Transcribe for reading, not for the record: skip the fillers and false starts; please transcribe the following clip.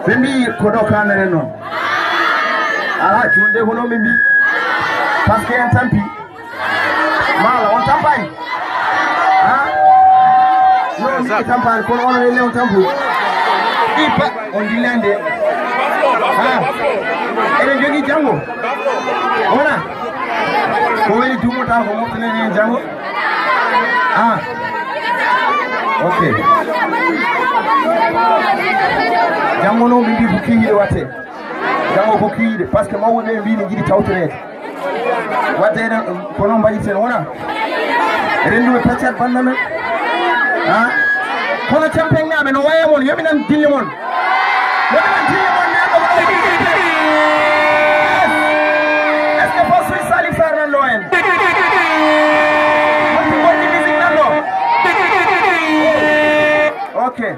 Mimi kodoka na non. Ala tunde hono mimi. Parce que un tampi. Mala on tampai. Non mi tampai ko on le on tampu. Ipa on dilande. Ene jogi jango. Ona. Ko weli dumota ko motene ne jango. Okay. Jango no mbi bukiyide wate. Jango bukiyide parce que mawo be mbi ni jidi tawtere. Wate na kono mbayi sen wona. Rendu be paccat bandana. Kono champion ngame no waye mon yomi nan dille mon. Yomi nan dille mon ne ko waye. Est-ce que pas Swiss Ali Fernand Loen? Okay.